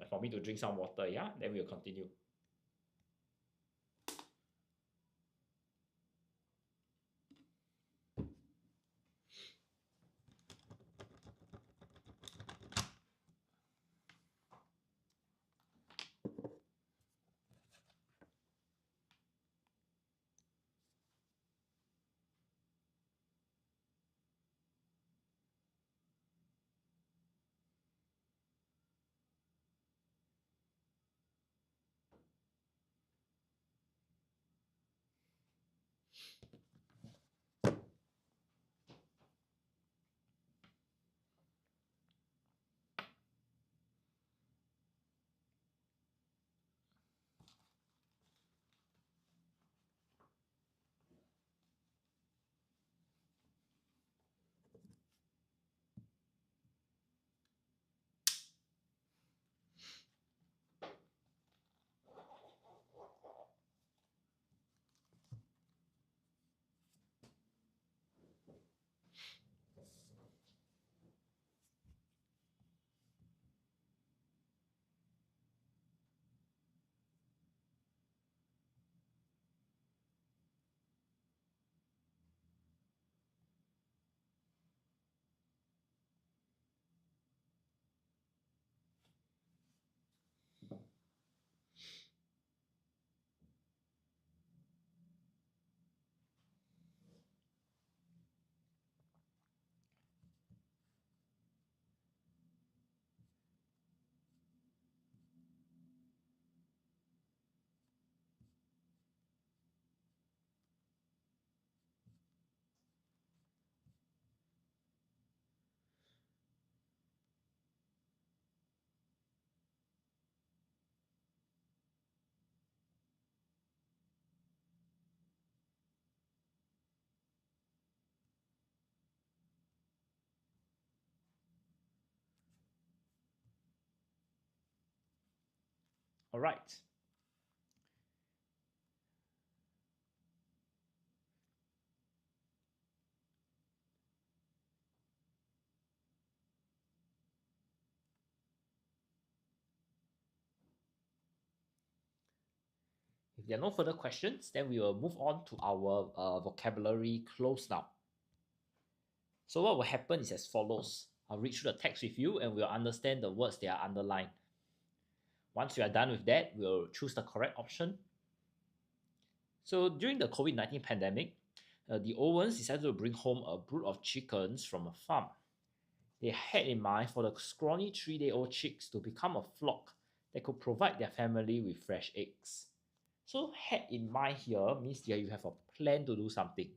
for me to drink some water, yeah? Then we'll continue. All right. If there are no further questions, then we will move on to our vocabulary close now. So what will happen is as follows. I'll read through the text with you and we'll understand the words that are underlined. Once we are done with that, we'll choose the correct option. So during the COVID-19 pandemic, the Owens decided to bring home a brood of chickens from a farm. They had in mind for the scrawny 3-day-old chicks to become a flock that could provide their family with fresh eggs. So had in mind here means that you have a plan to do something.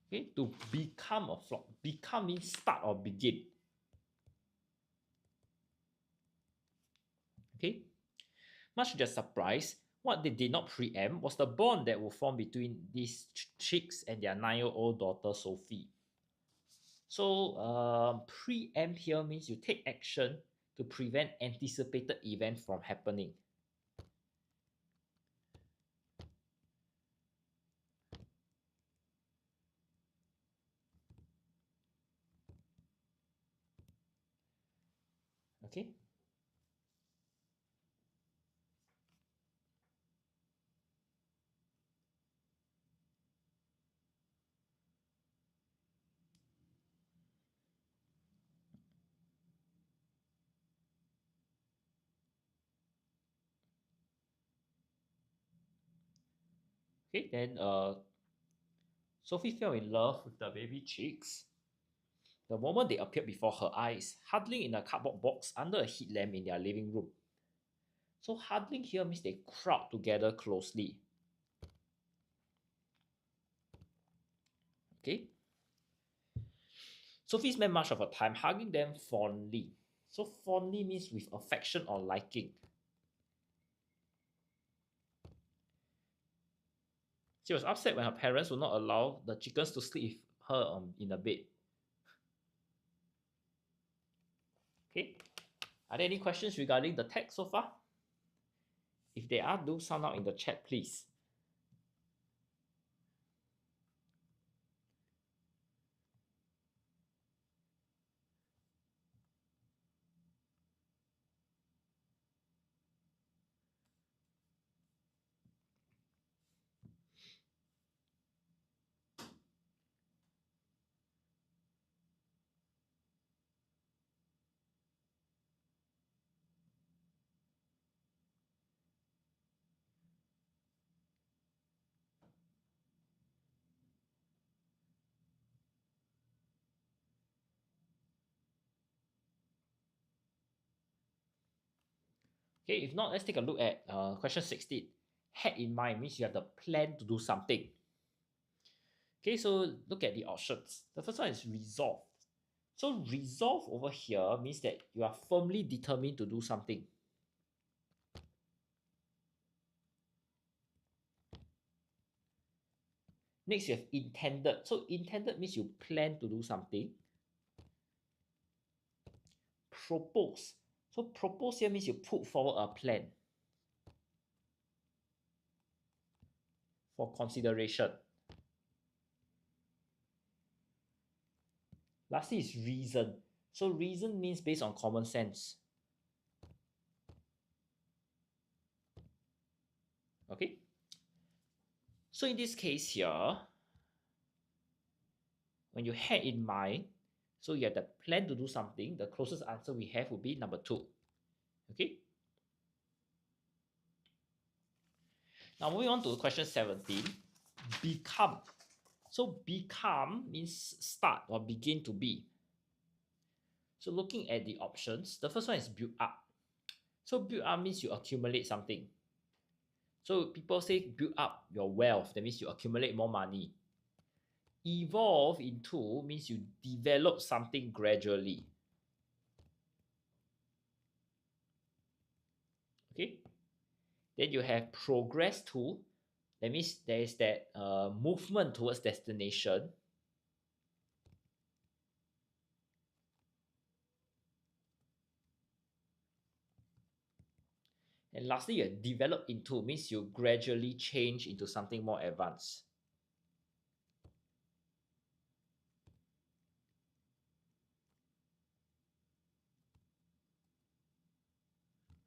Okay, to become a flock. Become means start or begin. Okay, much to their surprise, what they did not preempt was the bond that would form between these chicks and their 9-year-old daughter Sophie. So preempt here means you take action to prevent anticipated event from happening. Okay. Okay, then Sophie fell in love with the baby chicks the moment they appeared before her eyes, huddling in a cardboard box under a heat lamp in their living room. So huddling here means they crowd together closely. Okay. Sophie spent much of her time hugging them fondly. So fondly means with affection or liking. She was upset when her parents would not allow the chickens to sleep with her in the bed. Okay. Are there any questions regarding the text so far? If there are, do sound out in the chat, please. Okay, if not, let's take a look at question 16. Had in mind means you have the plan to do something. Okay, so look at the options. The first one is resolve. So resolve over here means that you are firmly determined to do something. Next, you have intended. So intended means you plan to do something. Propose. So propose here means you put forward a plan for consideration. Lastly is reason. So reason means based on common sense. Okay. So in this case here, when you had in mind, so you have the plan to do something, the closest answer we have would be number 2. Okay. Now moving on to question 17. Become. So become means start or begin to be. So looking at the options, the first one is build up. So build up means you accumulate something. So people say build up your wealth. That means you accumulate more money. Evolve into means you develop something gradually. Okay. Then you have progress to. That means there is that movement towards destination. And lastly, you develop into means you gradually change into something more advanced.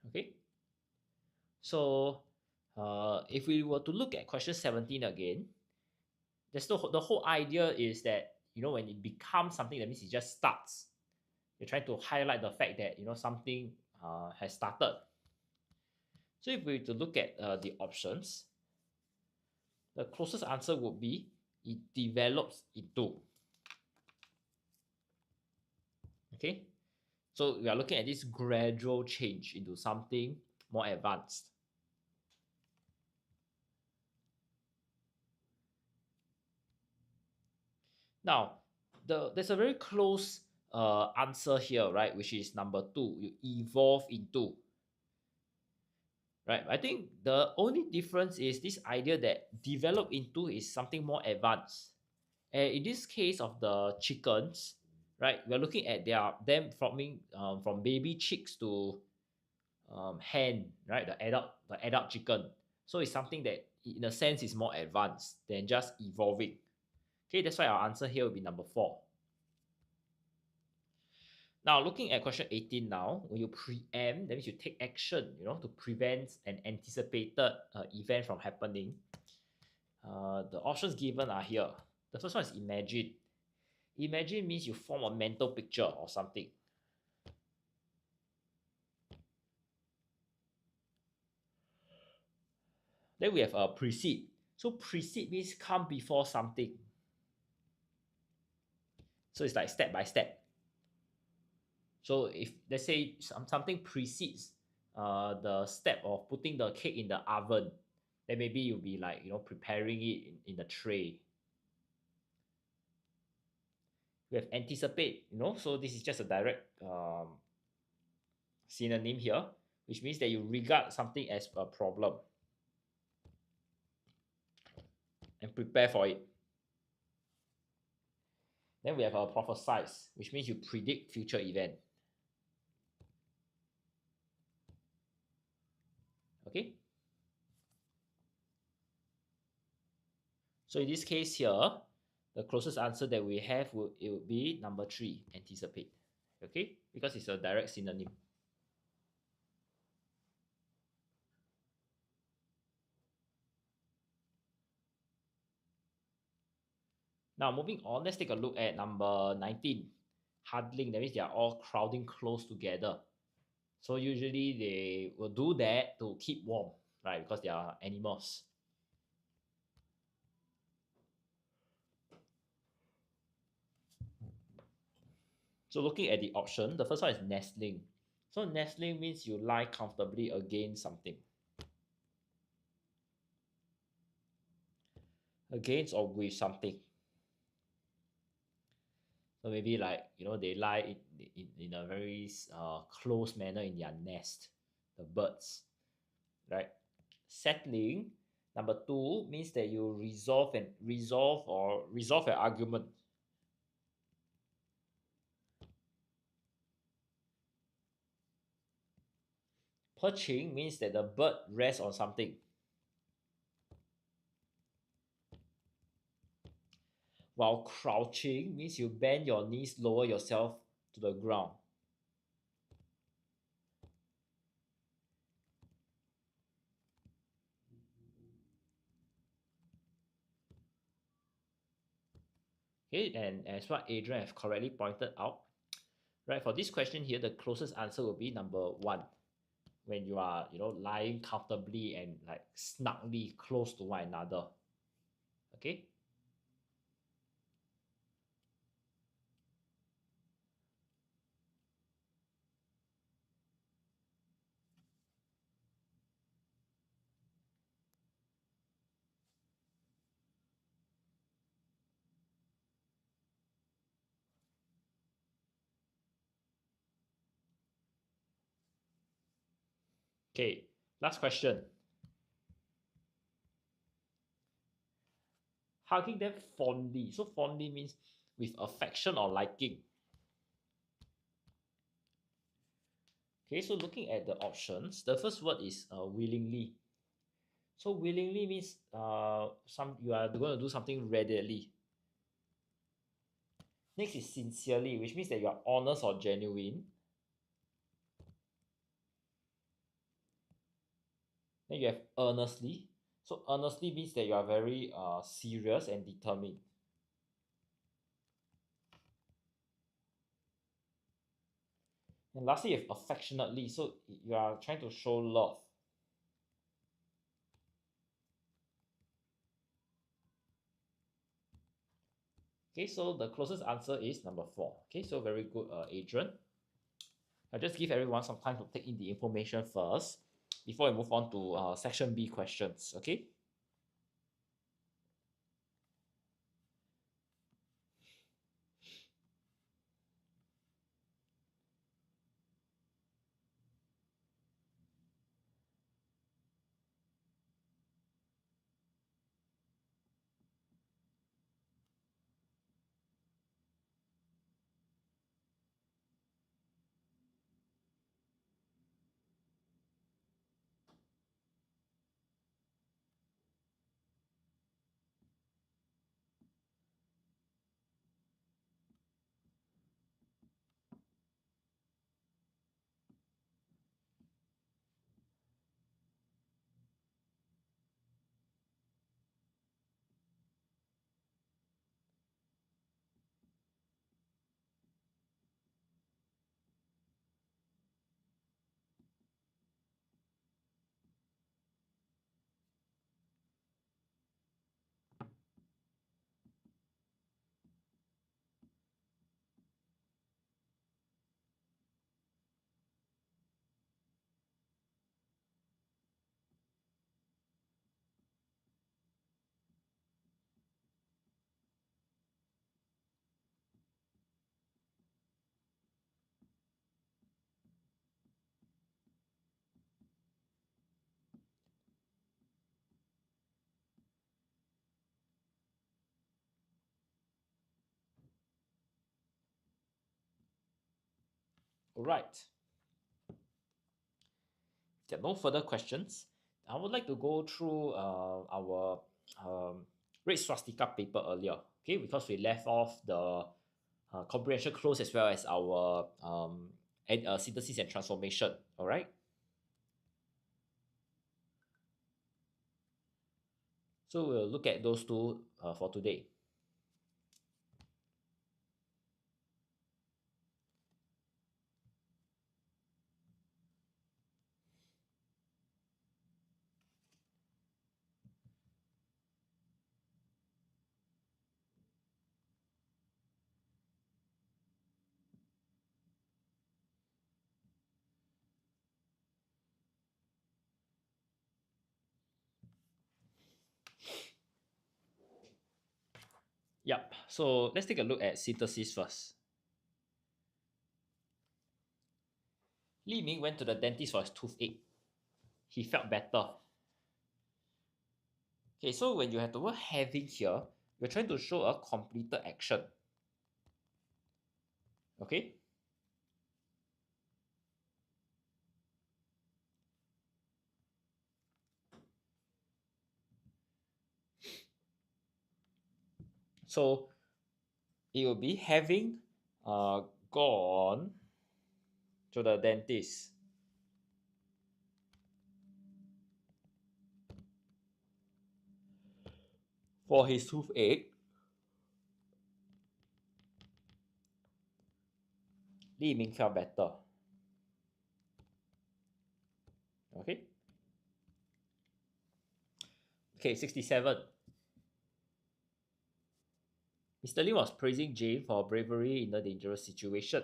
Okay. So if we were to look at question 17 again, the whole idea is that, when it becomes something, that means it just starts. You're trying to highlight the fact that, something has started. So if we were to look at the options, the closest answer would be it develops into. Okay. So we are looking at this gradual change into something more advanced. Now, there's a very close answer here, right? Which is number 2. You evolve into. Right? I think the only difference is this idea that develop into is something more advanced. And in this case of the chickens, right, we're looking at them from baby chicks to hen, right, the adult chicken. So it's something that in a sense is more advanced than just evolving. Okay, that's why our answer here will be number 4. Now, looking at question 18 now, when you preempt, that means you take action, to prevent an anticipated event from happening. The options given are here. The first one is imagine. Imagine means you form a mental picture or something. Then we have precede. So precede means come before something. So it's like step by step. So if let's say something precedes the step of putting the cake in the oven, then maybe you'll be like, preparing it in the tray. We have anticipate, so this is just a direct synonym here, which means that you regard something as a problem and prepare for it. Then we have a prophesize, which means you predict future event. Okay. So in this case here, the closest answer that we have would be number 3, anticipate. Okay, because it's a direct synonym. Now moving on, let's take a look at number 19. Huddling, that means they are all crowding close together. So usually they will do that to keep warm, right? Because they are animals. So looking at the option, the first one is nestling. So nestling means you lie comfortably against something. Against or with something. So maybe like, they lie in a very close manner in their nest, the birds, right? Settling, number 2, means that you resolve an argument. Perching means that the bird rests on something. While crouching means you bend your knees, lower yourself to the ground. Okay, and as what Adrian have correctly pointed out, right, for this question here, the closest answer will be number 1. When you are, lying comfortably and like snugly close to one another. Okay. Okay, last question. Hugging them fondly. So fondly means with affection or liking. Okay, so looking at the options, the first word is willingly. So willingly means you are going to do something readily. Next is sincerely, which means that you are honest or genuine. Then you have earnestly. So earnestly means that you are very serious and determined. And lastly, you have affectionately. So you are trying to show love. Okay, so the closest answer is number 4. Okay, so very good, Adrian. I'll just give everyone some time to take in the information first before we move on to section B questions. Okay. All right. If there are no further questions, I would like to go through our red swastika paper earlier. Okay, because we left off the comprehension close as well as our synthesis and transformation. All right. So we'll look at those two for today. Yep. So let's take a look at synthesis first. Li Ming went to the dentist for his toothache. He felt better. Okay, so when you have the word having here, you're trying to show a completed action. Okay? So it will be having gone to the dentist for his toothache. Li Ming felt better. Okay? Okay, 67. Mr. Lim was praising Jane for her bravery in a dangerous situation.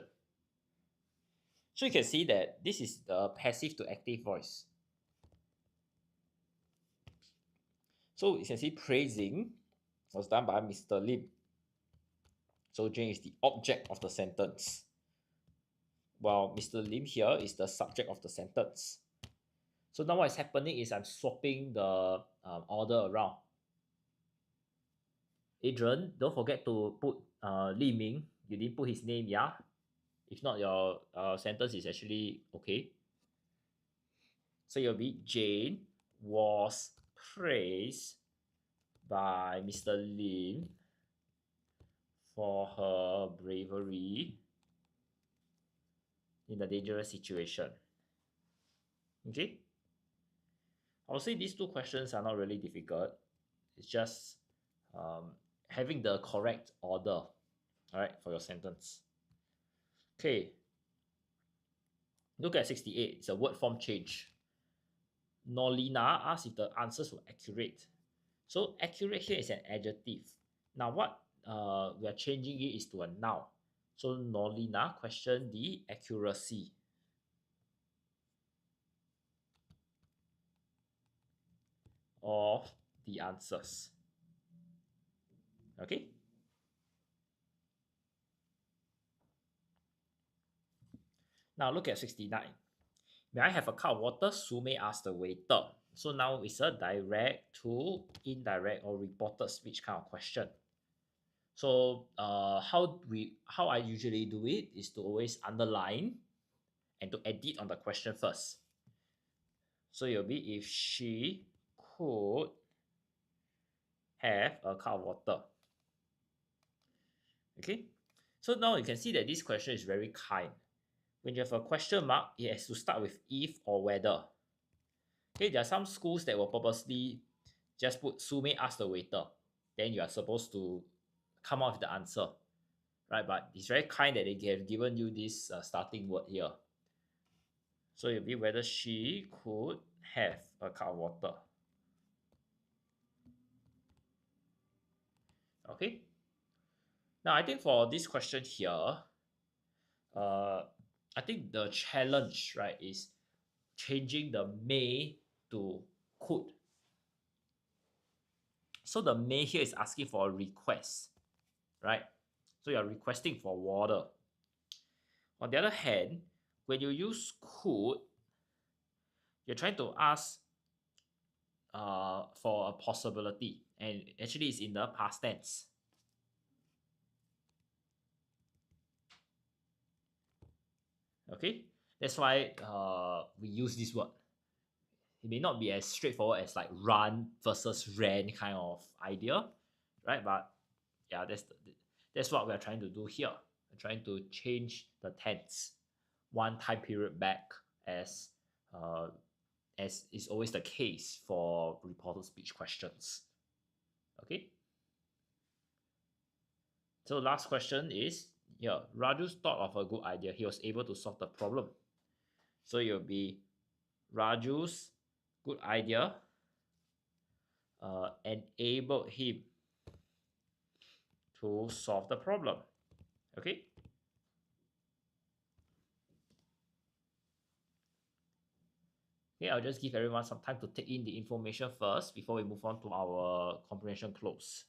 So you can see that this is the passive to active voice. So you can see praising was done by Mr. Lim. So Jane is the object of the sentence, while Mr. Lim here is the subject of the sentence. So now what is happening is I'm swapping the order around. Adrian, don't forget to put Li Ming. You didn't put his name, yeah? If not, your sentence is actually okay. So it'll be Jane was praised by Mr. Lim for her bravery in a dangerous situation. Okay? I would say these two questions are not really difficult. It's just having the correct order, all right, for your sentence. Okay. Look at 68. It's a word form change. Nolina asked if the answers were accurate. So accurate here is an adjective. Now what we are changing it is to a noun. So Nolina questioned the accuracy of the answers. Okay. Now look at 69. May I have a cup of water? Sume asked the waiter. So now it's a direct to indirect or reported speech kind of question. So how I usually do it is to always underline and to edit on the question first. So it'll be if she could have a cup of water. Okay. So now you can see that this question is very kind. When you have a question mark, it has to start with if or whether. Okay, there are some schools that will purposely just put Sume ask the waiter. Then you are supposed to come up with the answer. Right, but it's very kind that they have given you this starting word here. So it'll be whether she could have a cup of water. Okay. Now I think for this question here, I think the challenge, right, is changing the may to could. So the may here is asking for a request, right? So you're requesting for water. On the other hand, when you use could, you're trying to ask for a possibility, and actually it's in the past tense. Okay, that's why we use this word. It may not be as straightforward as like run versus ran kind of idea, right? But yeah, that's what we're trying to do here. We're trying to change the tense one time period back, as is always the case for reported speech questions. Okay. So last question is, yeah, Raju's thought of a good idea. He was able to solve the problem. So it will be Raju's good idea enabled him to solve the problem. Okay. Okay, I'll just give everyone some time to take in the information first before we move on to our comprehension close.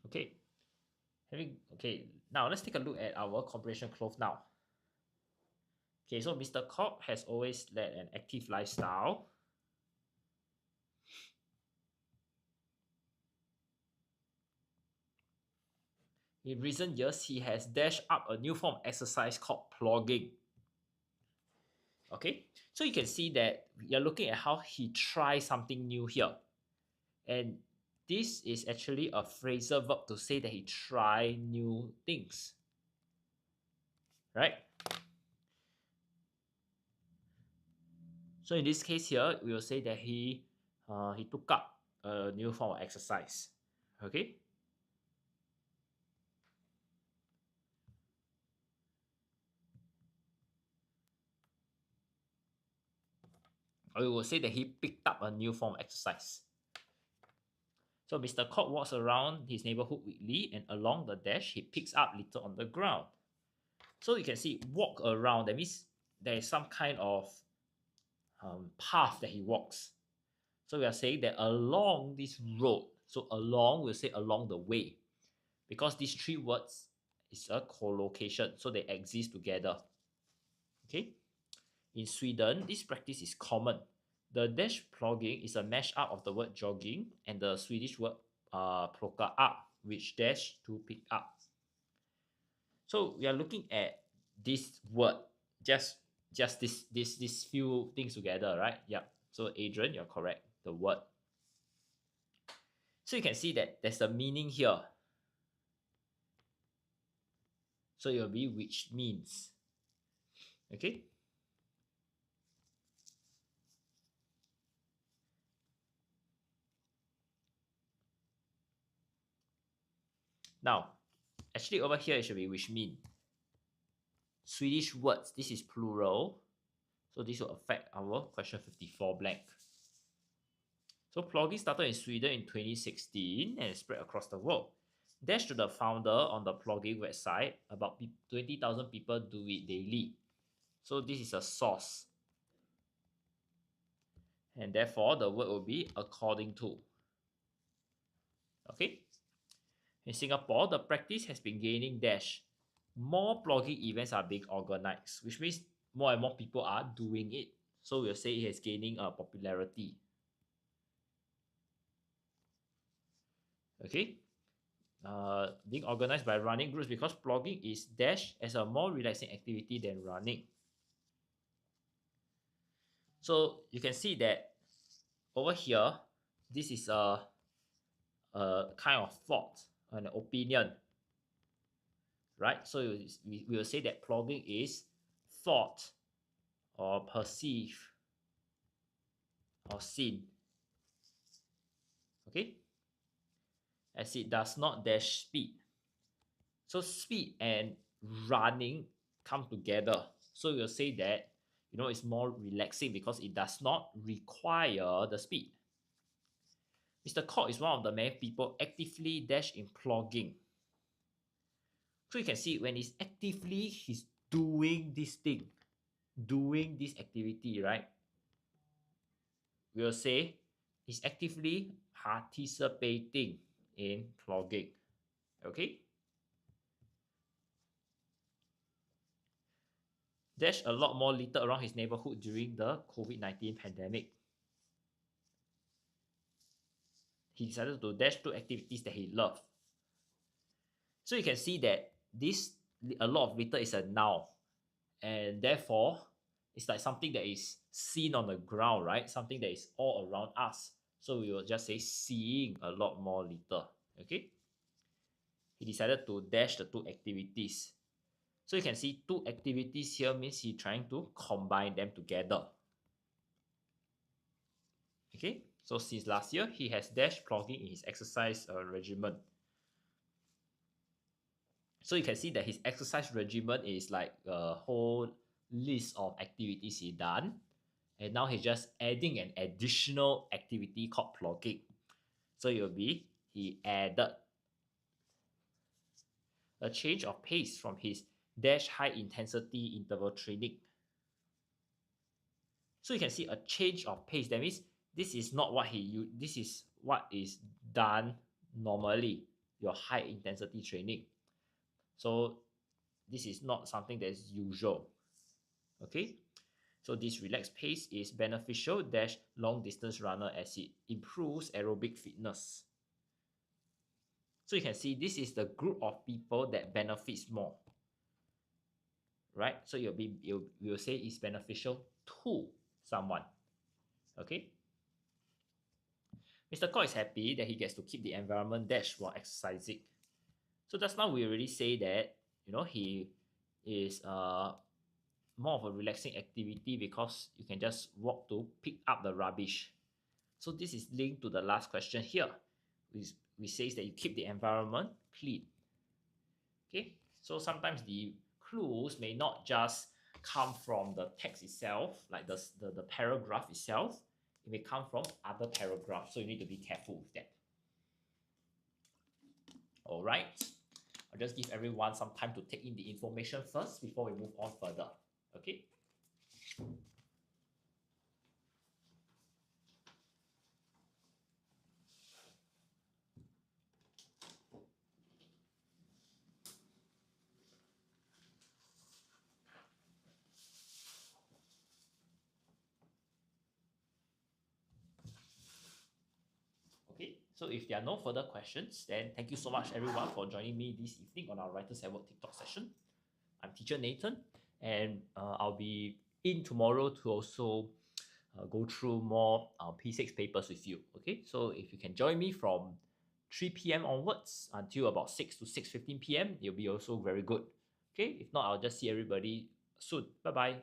Okay. Okay, now let's take a look at our comprehension close now. Okay, so Mr. Cobb has always led an active lifestyle. In recent years, he has dashed up a new form of exercise called plogging. Okay, so you can see that you're looking at how he tries something new here. And this is actually a phrasal verb to say that he try new things. Right? So in this case here, we will say that he took up a new form of exercise. Okay? Or we will say that he picked up a new form of exercise. So Mr. Cock walks around his neighborhood weekly, and along the dash, he picks up litter on the ground. So you can see walk around, that means there is some kind of path that he walks. So we are saying that along this road, so along, we'll say along the way, because these three words is a collocation, so they exist together. Okay? In Sweden, this practice is common. The dash plogging is a mashup of the word jogging and the Swedish word plocka up, which dash to pick up. So we are looking at this word, just this few things together, right? Yep. So Adrian, you're correct. The word. So you can see that there's a meaning here. So it will be which means. Okay. Now, actually over here it should be which mean. Swedish words, this is plural. So this will affect our question 54 blank. So plogging started in Sweden in 2016 and spread across the world. Dash to the founder on the plogging website, about 20,000 people do it daily. So this is a source. And therefore the word will be according to. Okay. In Singapore, the practice has been gaining dash. More plogging events are being organized, which means more and more people are doing it. So we'll say it is gaining popularity. Okay. Being organized by running groups, because plogging is dash as a more relaxing activity than running. So you can see that over here, this is a kind of thought, an opinion, right? So we will say that plogging is thought or perceive or seen. Okay, as it does not dash speed. So speed and running come together. So we'll say that it's more relaxing because it does not require the speed. Mr. Cock is one of the many people actively dash in plogging. So you can see when he's doing this thing, doing this activity, right? We'll say he's actively participating in plogging. Okay? Dash a lot more litter around his neighborhood during the COVID-19 pandemic. He decided to dash to activities that he loved. So you can see that this a lot of litter is a noun, and therefore it's like something that is seen on the ground, right? Something that is all around us. So we will just say seeing a lot more litter. Okay. He decided to dash the two activities. So you can see two activities here means he's trying to combine them together. Okay. So since last year, he has dashed plogging in his exercise regimen. So you can see that his exercise regimen is like a whole list of activities he done. And now he's just adding an additional activity called plogging. So it will be he added a change of pace from his dash high intensity interval training. So you can see a change of pace. That means this is not what this is what is done normally, your high intensity training. So this is not something that is usual. Okay. So this relaxed pace is beneficial dash long distance runner as it improves aerobic fitness. So you can see this is the group of people that benefits more. right? So you will say it's beneficial to someone. Okay. Mr. Koi is happy that he gets to keep the environment dash while exercising. So just now we already say that he is more of a relaxing activity because you can just walk to pick up the rubbish. So this is linked to the last question here, which says that you keep the environment clean. Okay, so sometimes the clues may not just come from the text itself, like the paragraph itself. It may come from other paragraphs, so you need to be careful with that. All right, I'll just give everyone some time to take in the information first before we move on further. Okay. Okay, so if there are no further questions, then thank you so much everyone for joining me this evening on our Writers at Work TikTok session. I'm teacher Nathan, and I'll be in tomorrow to also go through more P6 papers with you. Okay, so if you can join me from 3 p.m. onwards until about 6 to 6:15 p.m., it'll be also very good. Okay, if not, I'll just see everybody soon. Bye bye.